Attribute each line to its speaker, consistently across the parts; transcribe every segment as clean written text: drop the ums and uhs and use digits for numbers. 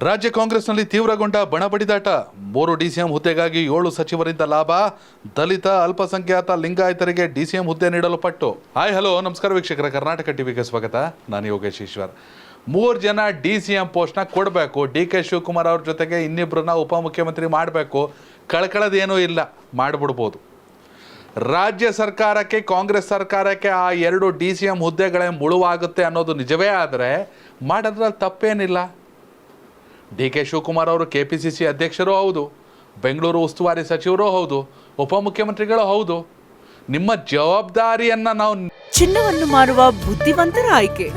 Speaker 1: ರಾಜ್ಯ ಕಾಂಗ್ರೆಸ್ನಲ್ಲಿ ತೀವ್ರಗೊಂಡ ಬಣಬಡಿದಾಟ. 3 ಡಿಸಿಎಂ ಹುದ್ದೆಗಾಗಿ 7 ಸಚಿವರಿಂದ ಲಾಭ. ದಲಿತ, ಅಲ್ಪಸಂಖ್ಯಾತ, ಲಿಂಗಾಯತರಿಗೆ ಡಿಸಿಎಂ ಹುದ್ದೆ ನೀಡಲು ಪಟ್ಟು. ಹಾಯ್ ಹಲೋ ನಮಸ್ಕಾರ ವೀಕ್ಷಕರ, ಕರ್ನಾಟಕ ಟಿವಿಗೆ ಸ್ವಾಗತ. ನಾನು ಯೋಗೇಶ್ ಈಶ್ವರ್. 3 ಜನ ಡಿಸಿಎಂ ಪೋಸ್ಟ್ನ ಕೊಡಬೇಕು. ಡಿ.ಕೆ. ಶಿವಕುಮಾರ್ ಅವ್ರ ಜೊತೆಗೆ ಇನ್ನಿಬ್ಬರನ್ನ ಉಪಮುಖ್ಯಮಂತ್ರಿ ಮಾಡಬೇಕು. ಕಳ್ಕೊಳ್ಳೋದೇನೂ ಇಲ್ಲ, ಮಾಡಿಬಿಡ್ಬೋದು. ರಾಜ್ಯ ಸರ್ಕಾರಕ್ಕೆ, ಕಾಂಗ್ರೆಸ್ ಸರ್ಕಾರಕ್ಕೆ ಆ 2 ಡಿಸಿಎಂ ಹುದ್ದೆಗಳೇ ಮುಳುವಾಗುತ್ತೆ ಅನ್ನೋದು ನಿಜವೇ ಆದರೆ ಮಾಡೋದ್ರಲ್ಲಿ ತಪ್ಪೇನಿಲ್ಲ. ಡಿ.ಕೆ. ಶಿವಕುಮಾರ್ ಅವರು KPCC ಅಧ್ಯಕ್ಷರೂ ಹೌದು, ಬೆಂಗಳೂರು ಉಸ್ತುವಾರಿ ಸಚಿವರೂ ಹೌದು, ಉಪಮುಖ್ಯಮಂತ್ರಿಗಳು ಹೌದು. ನಿಮ್ಮ ಜವಾಬ್ದಾರಿಯನ್ನ ನಾವು
Speaker 2: ಚಿನ್ನವನ್ನು ಮಾರುವ ಬುದ್ಧಿವಂತರ ಆಯ್ಕೆ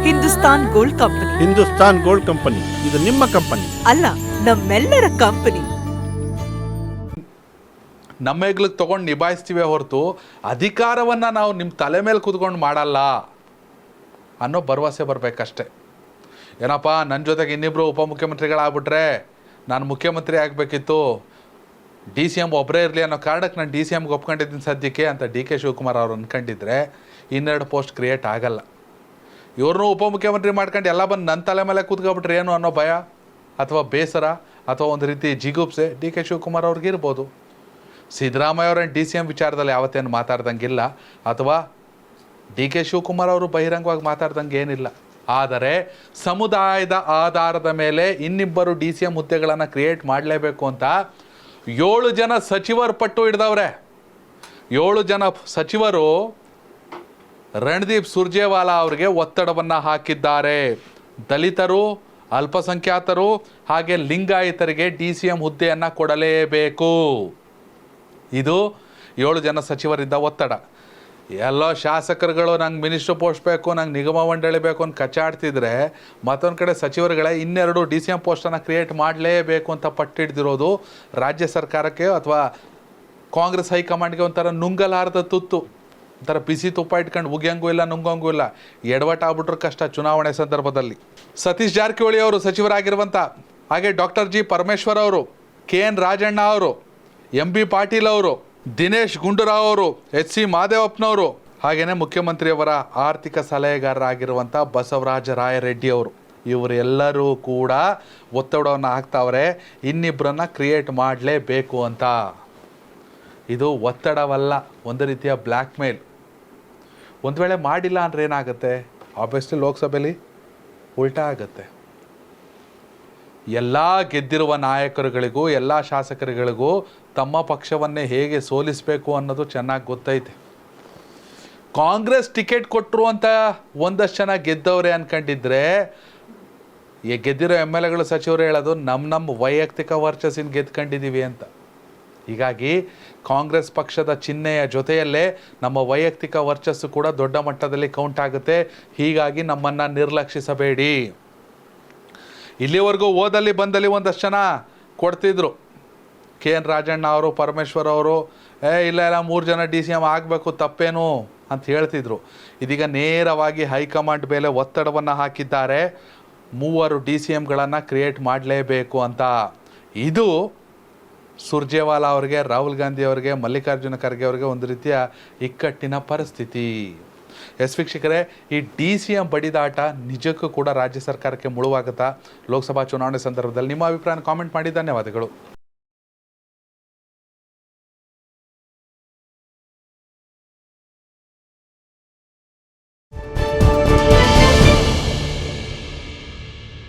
Speaker 2: Hindustan gold company.
Speaker 3: Hindustan gold company ಇದು ನಿಮ್ಮ ಕಂಪನಿ
Speaker 2: ಅಲ್ಲ, ನಮ್ಮೆಲ್ಲರ ಕಂಪನಿ.
Speaker 1: ನಮ್ಮ ಹೆಗ್ಲಿಗೆ ತಗೊಂಡು ನಿಭಾಯಿಸ್ತೀವಿ ಹೊರತು ಅಧಿಕಾರವನ್ನು ನಾವು ನಿಮ್ಮ ತಲೆ ಮೇಲೆ ಕೂತ್ಕೊಂಡು ಮಾಡಲ್ಲ ಅನ್ನೋ ಭರವಸೆ ಬರಬೇಕಷ್ಟೆ. ಏನಪ್ಪ, ನನ್ನ ಜೊತೆಗೆ ಇನ್ನಿಬ್ಬರು ಉಪಮುಖ್ಯಮಂತ್ರಿಗಳಾಗ್ಬಿಟ್ರೆ ನಾನು ಮುಖ್ಯಮಂತ್ರಿ ಆಗಬೇಕಿತ್ತು, DCM ಒಬ್ಬರೇ ಇರಲಿ ಅನ್ನೋ ಕಾರಣಕ್ಕೆ ನಾನು DCMಗೆ ಒಪ್ಕೊಂಡಿದ್ದೀನಿ ಸದ್ಯಕ್ಕೆ ಅಂತ ಡಿ.ಕೆ. ಶಿವಕುಮಾರ್ ಅವರು ಅಂದ್ಕೊಂಡಿದ್ರೆ 2 ಪೋಸ್ಟ್ ಕ್ರಿಯೇಟ್ ಆಗಲ್ಲ. ಇವ್ರನ್ನೂ ಉಪಮುಖ್ಯಮಂತ್ರಿ ಮಾಡ್ಕೊಂಡು ಎಲ್ಲ ಬಂದು ನನ್ನ ತಲೆ ಮೇಲೆ ಕೂತ್ಕೊಬಿಟ್ರೆ ಏನು ಅನ್ನೋ ಭಯ ಅಥವಾ ಬೇಸರ ಅಥವಾ ಒಂದು ರೀತಿ ಜಿಗುಪ್ಸೆ ಡಿ.ಕೆ. ಶಿವಕುಮಾರ್ ಅವ್ರಿಗೆ ಇರ್ಬೋದು. ಸಿದ್ದರಾಮಯ್ಯ ಅವರೇನು DCM ವಿಚಾರದಲ್ಲಿ ಯಾವತ್ತೇನು ಮಾತಾಡ್ದಂಗಿಲ್ಲ, ಅಥವಾ ಡಿ.ಕೆ. ಶಿವಕುಮಾರ್ ಅವರು ಬಹಿರಂಗವಾಗಿ ಮಾತಾಡ್ದಂಗೆ ಏನಿಲ್ಲ. ಆದರೆ ಸಮುದಾಯದ ಆಧಾರದ ಮೇಲೆ ಇನ್ನಿಬ್ಬರು DCM ಹುದ್ದೆಗಳನ್ನು ಕ್ರಿಯೇಟ್ ಮಾಡಲೇಬೇಕು ಅಂತ 7 ಜನ ಸಚಿವರು ಪಟ್ಟು ಹಿಡ್ದವ್ರೆ. 7 ಜನ ಸಚಿವರು ರಣದೀಪ್ ಸುರ್ಜೇವಾಲಾ ಅವರಿಗೆ ಒತ್ತಡವನ್ನು ಹಾಕಿದ್ದಾರೆ. ದಲಿತರು, ಅಲ್ಪಸಂಖ್ಯಾತರು ಹಾಗೆ ಲಿಂಗಾಯತರಿಗೆ DCM ಹುದ್ದೆಯನ್ನು ಕೊಡಲೇಬೇಕು. ಇದು 7 ಜನ ಸಚಿವರಿಂದ ಒತ್ತಡ. ಎಲ್ಲೋ ಶಾಸಕರುಗಳು ನಂಗೆ ಮಿನಿಸ್ಟ್ರ್ ಪೋಸ್ಟ್ ಬೇಕು, ನಂಗೆ ನಿಗಮ ಮಂಡಳಿ ಬೇಕು ಅಂತ ಕಚ್ಚಾಡ್ತಿದ್ರೆ, ಮತ್ತೊಂದು ಕಡೆ ಸಚಿವರುಗಳೇ 2 DCM ಪೋಸ್ಟನ್ನು ಕ್ರಿಯೇಟ್ ಮಾಡಲೇಬೇಕು ಅಂತ ಪಟ್ಟಿಡ್ದಿರೋದು ರಾಜ್ಯ ಸರ್ಕಾರಕ್ಕೆ ಅಥವಾ ಕಾಂಗ್ರೆಸ್ ಹೈಕಮಾಂಡ್ಗೆ ಒಂಥರ ನುಂಗಲಾರದ ತುತ್ತು. ಒಂಥರ ಬಿಸಿ ತುಪ್ಪ ಇಟ್ಕೊಂಡು ಉಗಿಯಂಗೂ ಇಲ್ಲ, ನುಂಗಂಗೂ ಇಲ್ಲ. ಎಡವಟ್ಟಾಗ್ಬಿಟ್ರೆ ಕಷ್ಟ ಚುನಾವಣೆ ಸಂದರ್ಭದಲ್ಲಿ. ಸತೀಶ್ ಜಾರಕಿಹೊಳಿ ಅವರು ಸಚಿವರಾಗಿರುವಂಥ, ಹಾಗೆ ಡಾಕ್ಟರ್ G. ಪರಮೇಶ್ವರ್ ಅವರು, KN ರಾಜಣ್ಣ ಅವರು, MB ಪಾಟೀಲ್ ಅವರು, ದಿನೇಶ್ ಗುಂಡೂರಾವ್ ಅವರು, HC ಮಾದೇವಪ್ಪನವರು, ಹಾಗೆಯೇ ಮುಖ್ಯಮಂತ್ರಿಯವರ ಆರ್ಥಿಕ ಸಲಹೆಗಾರರಾಗಿರುವಂಥ ಬಸವರಾಜ ರಾಯರೆಡ್ಡಿ ಅವರು, ಇವರೆಲ್ಲರೂ ಕೂಡ ಒತ್ತಡವನ್ನು ಹಾಕ್ತಾವ್ರೆ ಇನ್ನಿಬ್ಬರನ್ನ ಕ್ರಿಯೇಟ್ ಮಾಡಲೇಬೇಕು ಅಂತ. ಇದು ಒತ್ತಡವಲ್ಲ, ಒಂದು ರೀತಿಯ ಬ್ಲ್ಯಾಕ್ ಮೇಲ್. ಒಂದು ವೇಳೆ ಮಾಡಿಲ್ಲ ಅಂದರೆ ಏನಾಗುತ್ತೆ? ಆಬ್ವಿಯಸ್ಲಿ ಲೋಕಸಭೆಯಲ್ಲಿ ಉಲ್ಟಾ ಆಗುತ್ತೆ. ಎಲ್ಲ ಗೆದ್ದಿರುವ ನಾಯಕರುಗಳಿಗೂ, ಎಲ್ಲ ಶಾಸಕರುಗಳಿಗೂ ತಮ್ಮ ಪಕ್ಷವನ್ನೇ ಹೇಗೆ ಸೋಲಿಸಬೇಕು ಅನ್ನೋದು ಚೆನ್ನಾಗಿ ಗೊತ್ತೈತೆ. ಕಾಂಗ್ರೆಸ್ ಟಿಕೆಟ್ ಕೊಟ್ಟರು ಅಂತ ಒಂದಷ್ಟು ಜನ ಗೆದ್ದವ್ರೆ ಅಂದ್ಕೊಂಡಿದ್ರೆ, ಗೆದ್ದಿರೋ MLAಗಳು, ಸಚಿವರು ಹೇಳೋದು ನಮ್ಮ ವೈಯಕ್ತಿಕ ವರ್ಚಸ್ಸಿನ ಗೆದ್ಕೊಂಡಿದ್ದೀವಿ ಅಂತ. ಹೀಗಾಗಿ ಕಾಂಗ್ರೆಸ್ ಪಕ್ಷದ ಚಿಹ್ನೆಯ ಜೊತೆಯಲ್ಲೇ ನಮ್ಮ ವೈಯಕ್ತಿಕ ವರ್ಚಸ್ಸು ಕೂಡ ದೊಡ್ಡ ಮಟ್ಟದಲ್ಲಿ ಕೌಂಟ್ ಆಗುತ್ತೆ. ಹೀಗಾಗಿ ನಮ್ಮನ್ನು ನಿರ್ಲಕ್ಷಿಸಬೇಡಿ. ಇಲ್ಲಿವರೆಗೂ ಓದಲ್ಲಿ ಬಂದಲ್ಲಿ ಒಂದಷ್ಟು ಜನ ಕೊಡ್ತಿದ್ರು. KN ರಾಜಣ್ಣ ಅವರು, ಪರಮೇಶ್ವರ್ ಅವರು, ಇಲ್ಲ 3 ಜನ DCM ಆಗಬೇಕು, ತಪ್ಪೇನು ಅಂತ ಹೇಳ್ತಿದ್ರು. ಇದೀಗ ನೇರವಾಗಿ ಹೈಕಮಾಂಡ್ ಮೇಲೆ ಒತ್ತಡವನ್ನು ಹಾಕಿದ್ದಾರೆ, 3 DCMಗಳನ್ನು ಕ್ರಿಯೇಟ್ ಮಾಡಲೇಬೇಕು ಅಂತ. ಇದು ಸುರ್ಜೇವಾಲಾ ಅವರಿಗೆ, ರಾಹುಲ್ ಗಾಂಧಿ ಅವರಿಗೆ, ಮಲ್ಲಿಕಾರ್ಜುನ ಖರ್ಗೆ ಅವರಿಗೆ ಒಂದು ರೀತಿಯ ಇಕ್ಕಟ್ಟಿನ ಪರಿಸ್ಥಿತಿ. ವೀಕ್ಷಕರೇ, ಈ DCM ಬಡಿದಾಟ ನಿಜಕ್ಕೂ ಕೂಡ ರಾಜ್ಯ ಸರ್ಕಾರಕ್ಕೆ ಮುಳುವಾಗುತ್ತಾ ಲೋಕಸಭಾ ಚುನಾವಣೆ ಸಂದರ್ಭದಲ್ಲಿ? ನಿಮ್ಮ ಅಭಿಪ್ರಾಯ ಕಾಮೆಂಟ್ ಮಾಡಿ. ಧನ್ಯವಾದಗಳು.